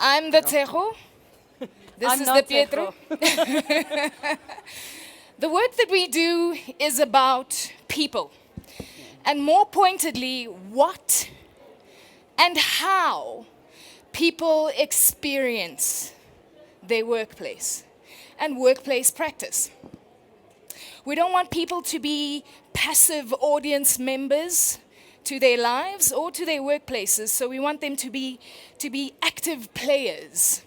I'm the Tshego. This I'm is not the Petro. Tshego. The work that we do is about people. And more pointedly, what and how people experience their workplace and workplace practice. We don't want people to be passive audience members to their lives or to their workplaces, so we want them to be active players.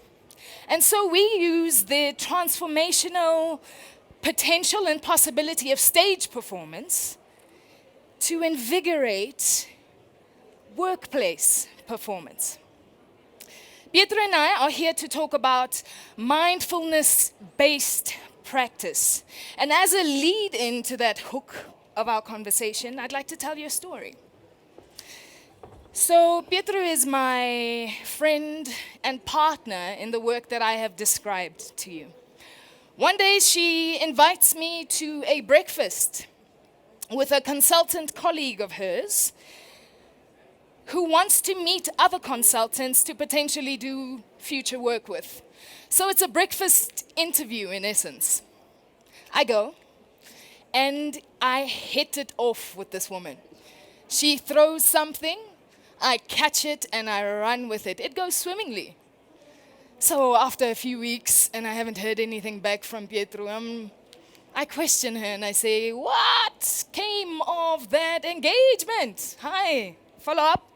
And so we use the transformational potential and possibility of stage performance to invigorate workplace performance. Pietro and I are here to talk about mindfulness-based practice. And as a lead into that hook of our conversation, I'd like to tell you a story. So Petro is my friend and partner in the work that I have described to you. One day she invites me to a breakfast with a consultant colleague of hers who wants to meet other consultants to potentially do future work with. So it's a breakfast interview in essence. I go and I hit it off with this woman. She throws something, I catch it and I run with it. It goes swimmingly. So after a few weeks and I haven't heard anything back from Petro, I question her and I say, what came of that engagement? Hi, follow up.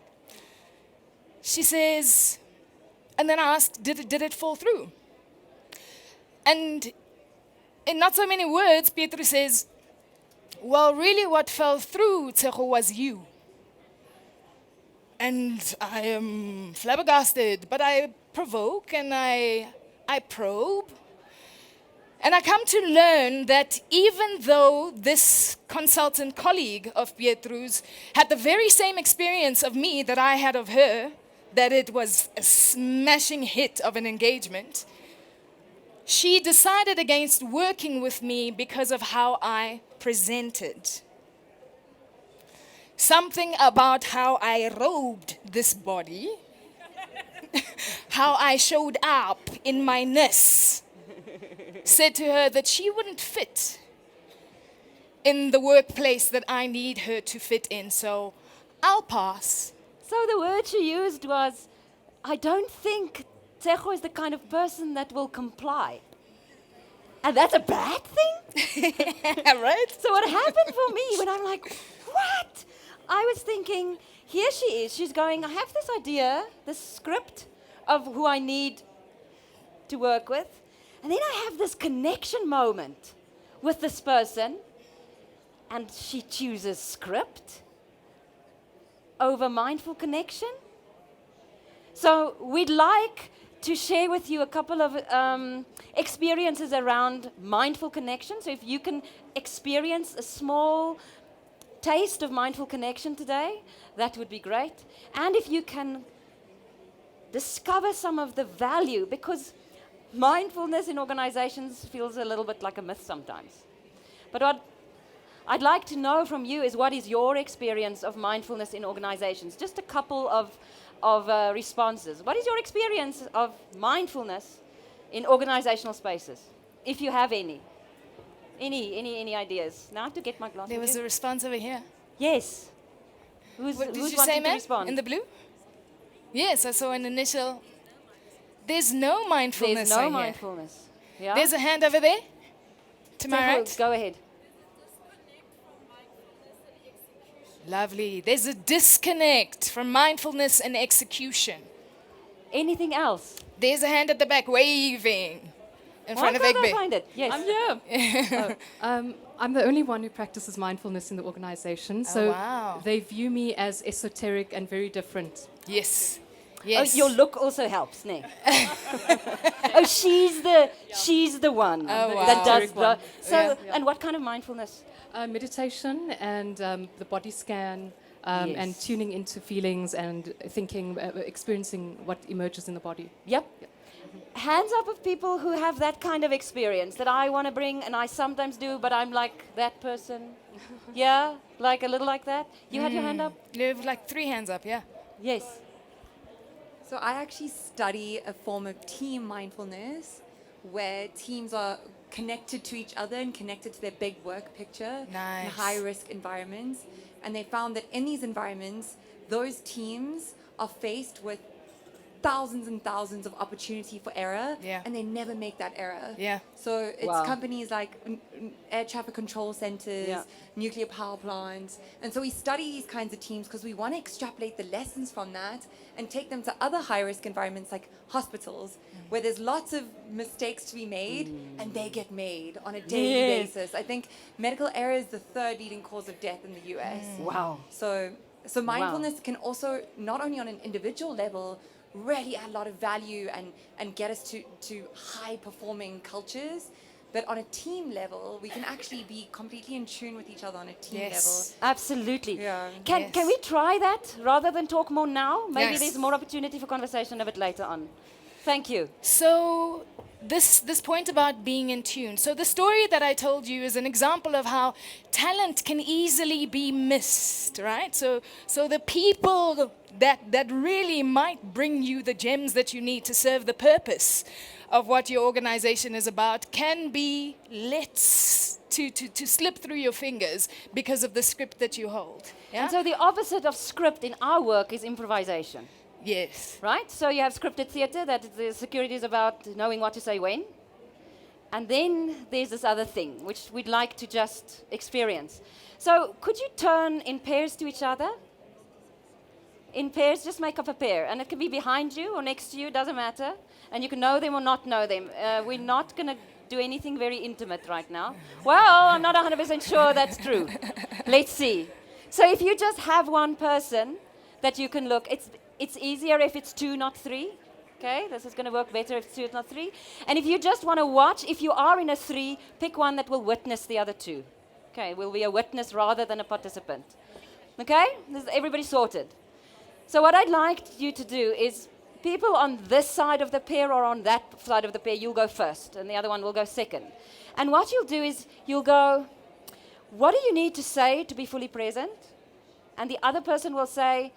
She says, and then I ask, did it fall through? And in not so many words, Petro says, well, really what fell through, Tshego, was you. And I am flabbergasted, but I provoke and I probe. And I come to learn that even though this consultant colleague of Pietro's had the very same experience of me that I had of her, that it was a smashing hit of an engagement, she decided against working with me because of how I presented. Something about how I robed this body, how I showed up in my ness, said to her that she wouldn't fit in the workplace that I need her to fit in, so I'll pass. So the word she used was, I don't think Tshego is the kind of person that will comply. And that's a bad thing? Right? So what happened for me when I'm like, what? I was thinking, here she is, she's going, I have this idea, this script of who I need to work with. And then I have this connection moment with this person, and she chooses script over mindful connection. So we'd like to share with you a couple of experiences around mindful connection. So if you can experience a small taste of mindful connection today, that would be great. And if you can discover some of the value, because mindfulness in organizations feels a little bit like a myth sometimes. But what I'd like to know from you is, what is your experience of mindfulness in organizations? Just a couple of responses. What is your experience of mindfulness in organizational spaces, if you have any? Any ideas? Now to get my glasses. There was a response over here. Yes. Who's What did you wanting say, to ma'am? respond? In the blue? Yes, I saw an initial. There's no mindfulness. There's no I hear. mindfulness. Yeah. There's a hand over there. To my Tshego, right. go ahead. Lovely. There's a disconnect from mindfulness and execution. Anything else? There's a hand at the back waving in Why front of can't I Egbe. find it? Yes. I'm here. I'm the only one who practices mindfulness in the organization. So wow. they view me as esoteric and very different. Yes. Yes. Oh, your look also helps, ne? Oh, she's the one Oh, wow. that does Esoteric one. the. So, Yeah. and what kind of mindfulness? Meditation and the body scan Yes. and tuning into feelings and thinking, experiencing what emerges in the body. Yep. Hands up of people who have that kind of experience that I want to bring, and I sometimes do, but I'm like that person. Yeah, like a little like that. You had your hand up? You have like 3 hands up, yeah. Yes. So I actually study a form of team mindfulness where teams are connected to each other and connected to their big work picture in Nice. high risk environments. And they found that in these environments, those teams are faced with thousands and thousands of opportunity for error, Yeah. and they never make that error. Yeah. So it's Wow. companies like air traffic control centers, Yeah. nuclear power plants. And so we study these kinds of teams because we want to extrapolate the lessons from that and take them to other high-risk environments like hospitals, where there's lots of mistakes to be made, and they get made on a daily Yes. basis. I think medical error is the third leading cause of death in the US. Wow. So mindfulness can also, not only on an individual level, really add a lot of value and get us to high performing cultures. But on a team level, we can actually be completely in tune with each other on a team Yes. Absolutely. Yeah. Can Yes. we try that rather than talk more now? Maybe Yes. there's more opportunity for conversation a bit later on. Thank you. So this point about being in tune. So the story that I told you is an example of how talent can easily be missed, right? So the people that really might bring you the gems that you need to serve the purpose of what your organization is about can be let to slip through your fingers because of the script that you hold. Yeah? And so the opposite of script in our work is improvisation. Yes. Right? So you have scripted theatre, that the security is about knowing what to say when. And then there's this other thing, which we'd like to just experience. So could you turn in pairs to each other? In pairs, just make up a pair. And it can be behind you or next to you, doesn't matter. And you can know them or not know them. We're not going to do anything very intimate right now. Well, I'm not 100% sure that's true. Let's see. So if you just have one person that you can look, it's easier if it's 2, not 3. Okay, this is going to work better if it's 2, not 3. And if you just want to watch, if you are in a 3, pick one that will witness the other 2. Okay, will be a witness rather than a participant. Okay, everybody sorted. So what I'd like you to do is, people on this side of the pair or on that side of the pair, you'll go first, and the other one will go second. And what you'll do is, you'll go, what do you need to say to be fully present? And the other person will say,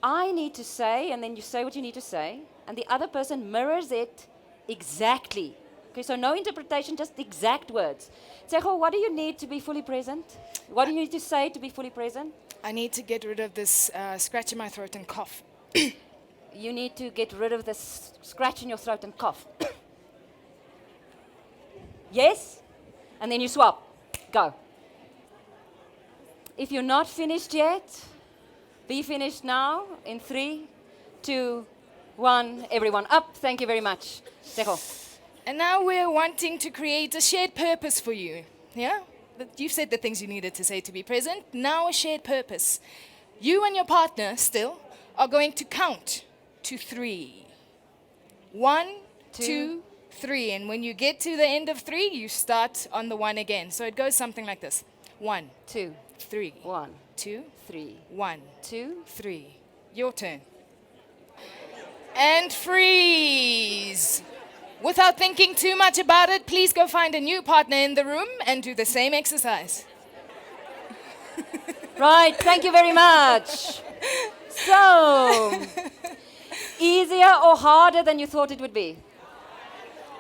I need to say, and then you say what you need to say, and the other person mirrors it exactly. Okay, so no interpretation, just exact words. Tshego, what do you need to be fully present? What do you need to say to be fully present? I need to get rid of this scratch in my throat and cough. You need to get rid of this scratch in your throat and cough. Yes? And then you swap. Go. If you're not finished yet, be finished now in 3, 2, 1. Everyone up. Thank you very much. Tshego. And now we're wanting to create a shared purpose for you. Yeah? You've said the things you needed to say to be present. Now a shared purpose. You and your partner still are going to count to 3. 1, 2, 3. And when you get to the end of 3, you start on the 1 again. So it goes something like this. 1, 2, 3, 1, 2, 3, 1, 2. 3. Your turn. And freeze. Without thinking too much about it, please go find a new partner in the room and do the same exercise. Right, thank you very much. So, easier or harder than you thought it would be?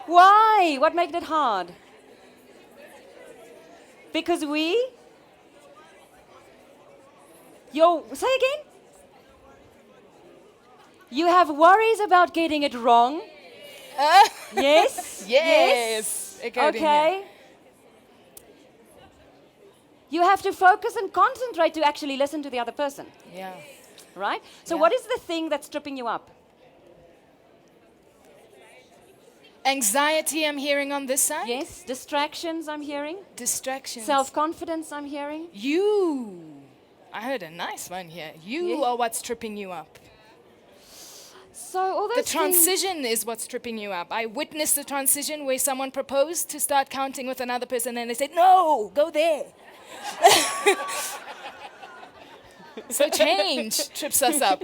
Why? What made it hard? Because say again? You have worries about getting it wrong. Yes? Yes. According Okay. You have to focus and concentrate to actually listen to the other person, Yeah. right? So Yeah. what is the thing that's tripping you up? Anxiety, I'm hearing on this side. Yes, distractions I'm hearing. Distractions. Self-confidence I'm hearing. You. I heard a nice one here. You Yeah. are what's tripping you up. So all those The things- transition is what's tripping you up. I witnessed the transition where someone proposed to start counting with another person and they said, no, go there. So change trips us up.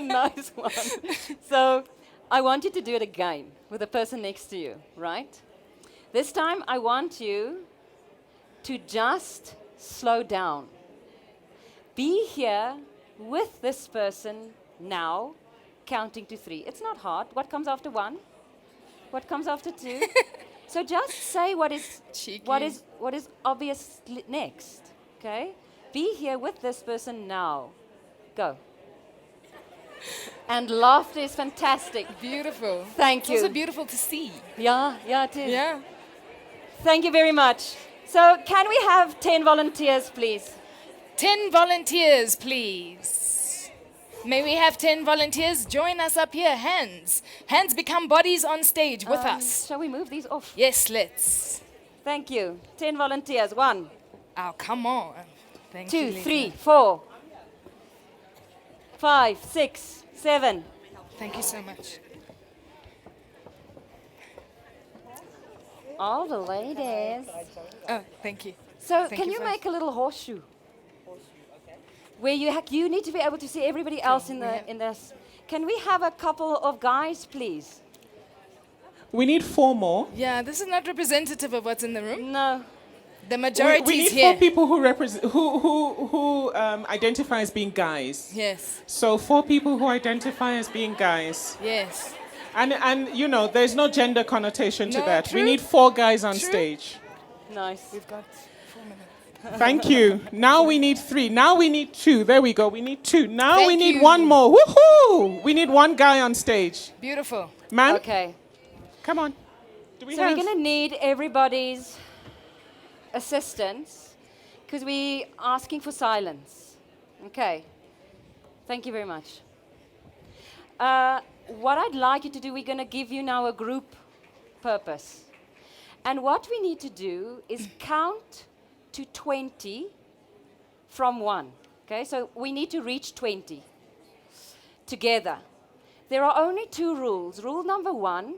Nice one. So I want you to do it again with the person next to you, right? This time I want you to just slow down. Be here with this person now counting to 3. It's not hard. What comes after 1? What comes after 2? So just say what is Cheeky. obvious next. Okay? Be here with this person now. Go. And laughter is fantastic. Beautiful. Thank It's you. also beautiful to see. Yeah, it is. Yeah. Thank you very much. So can we have 10 volunteers, please? 10 volunteers, please. May we have 10 volunteers? Join us up here. Hands. Hands become bodies on stage with us. Shall we move these off? Yes, let's. Thank you. 10 volunteers. 1, Oh, come on. Thank you. 2, Lisa. 3, 4, 5, 6, 7. Thank you so much. All the ladies. Oh, thank you. So Thank can you you for- make a little horseshoe? Where you need to be able to see everybody else in this. Can we have a couple of guys, please? We need 4 more. Yeah, this is not representative of what's in the room. No. The majority We need is 4 here. people who represent who identify as being guys. Yes, So 4 people who identify as being guys. yes. And you know, there's no gender connotation to No, that. We true. need 4 guys on True. stage. Nice. We've got 4 minutes. Thank you. Now we need 3. Now we need 2. There we go. We need 2. Now we Thank need you. 1 more. Woohoo! We need 1 guy on stage. Beautiful. Man, Okay. come on. Do we So have? we're going to need everybody's assistance because we're asking for silence. Okay. Thank you very much. What I'd like you to do, we're going to give you now a group purpose. And what we need to do is count to 20 from 1. Okay, so we need to reach 20 together. There are only 2 rules. Rule number 1,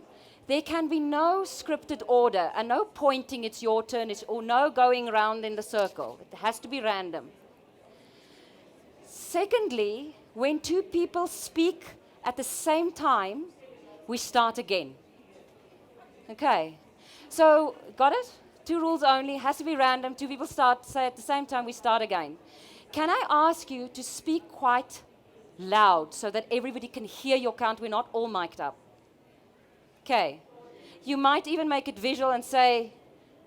there can be no scripted order and no pointing, it's your turn, or no going around in the circle. It has to be random. Secondly, when 2 people speak at the same time, we start again. Okay, so got it? 2 rules only, has to be random, 2 people say at the same time, we start again. Can I ask you to speak quite loud so that everybody can hear your count? We're not all mic'd up. Okay. You might even make it visual and say,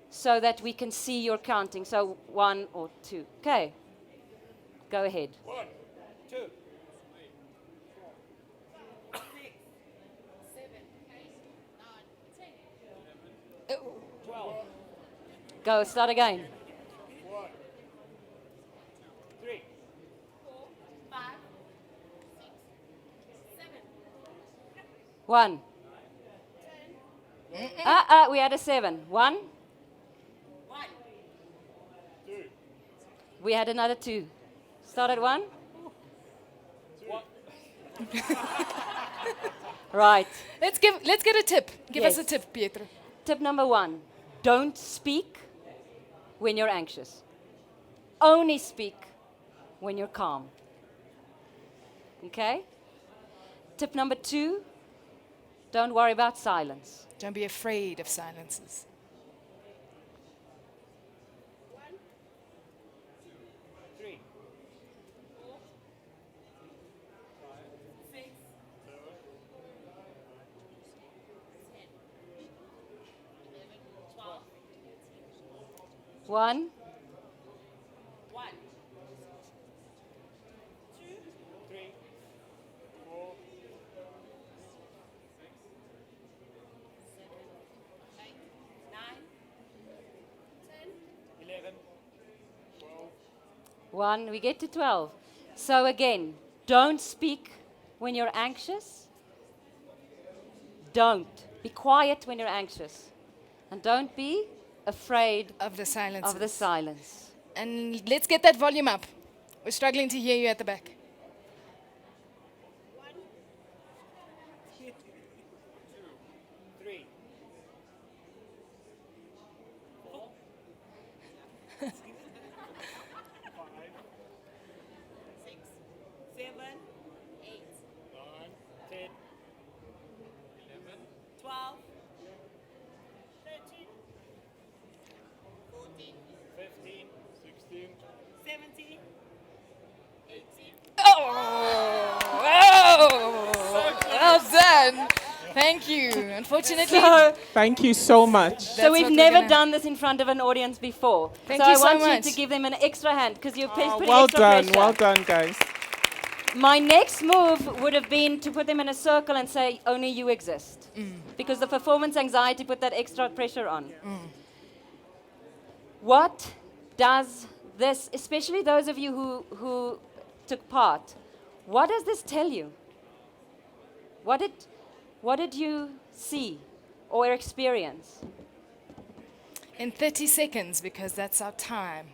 so that we can see your counting. So 1 or 2. Okay. Go ahead. 1, 2, Go, start again. 1, 3, 1. We had a 7. 1. 2, We had another 2. Start at 1. 1. Right. Let's get a tip. Give us Yes. a tip, Pietro. Tip number 1. Don't speak when you're anxious. Only speak when you're calm. Okay? Tip number 2. Don't worry about silence. Don't be afraid of silences. 3, 1. 3, 4, 11, 12, 1. We get to 12. So again, don't speak when you're anxious. Don't. Be quiet when you're anxious. And don't be afraid Of the silences. of the silence. And let's get that volume up. We're struggling to hear you at the back. 3, 15, 16, 17. Oh! done. Thank you. Unfortunately, Thank you so much. So that's we've what we're never gonna- done this in front of an audience before. Thank so you I so want much. you to give them an extra hand because you're putting Well extra done, pressure. well done, guys. My next move would have been to put them in a circle and say, only you exist. Because the performance anxiety put that extra pressure on. What does this, especially those of you who took part, what does this tell you? What did you see or experience? In 30 seconds, because that's our time.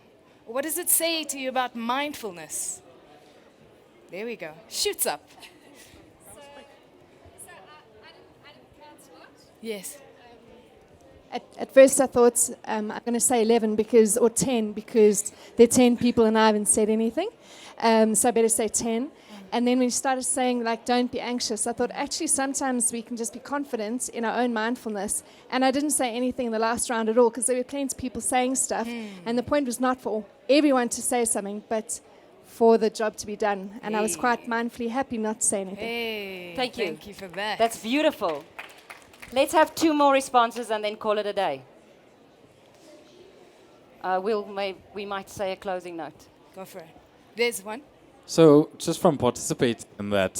What does it say to you about mindfulness? There we go. Shoots up. Yes. At first, I thought I'm going to say 11 or 10 because there are 10 people and I haven't said anything. So I better say 10. And then when you started saying, like, don't be anxious, I thought actually sometimes we can just be confident in our own mindfulness. And I didn't say anything in the last round at all because there were plenty of people saying stuff. And the point was not for everyone to say something, but for the job to be done. And I was quite mindfully happy not to say anything. Hey. Thank you. Thank you for that. That's beautiful. Let's have 2 more responses and then call it a day. We might say a closing note. Go for it. There's one. So, just from participating in that,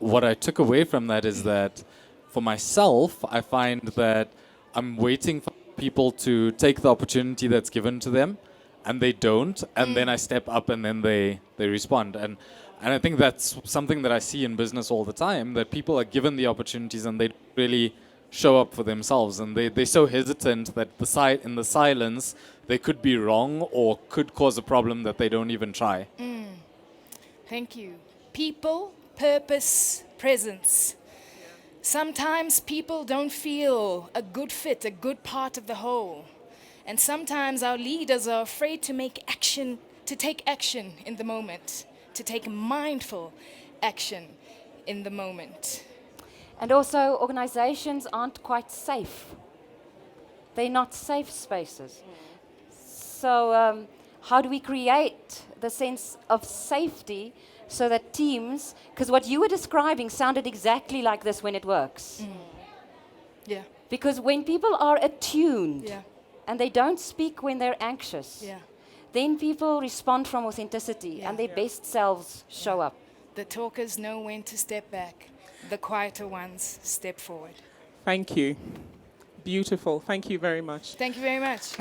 what I took away from that is that for myself, I find that I'm waiting for people to take the opportunity that's given to them, and they don't, and then I step up and then they respond. And I think that's something that I see in business all the time, that people are given the opportunities and they don't really show up for themselves, and they're so hesitant that in the silence, they could be wrong or could cause a problem that they don't even try. Thank you. People, purpose, presence. Sometimes people don't feel a good fit, a good part of the whole. And sometimes our leaders are afraid to take action in the moment, to take mindful action in the moment. And also, organizations aren't quite safe. They're not safe spaces. So how do we create the sense of safety so that teams, because what you were describing sounded exactly like this when it works. Yeah. Because when people are attuned Yeah. and they don't speak when they're anxious, Yeah. then people respond from authenticity and their best selves show up. The talkers know when to step back. The quieter ones step forward. Thank you. Beautiful. Thank you very much. Thank you very much.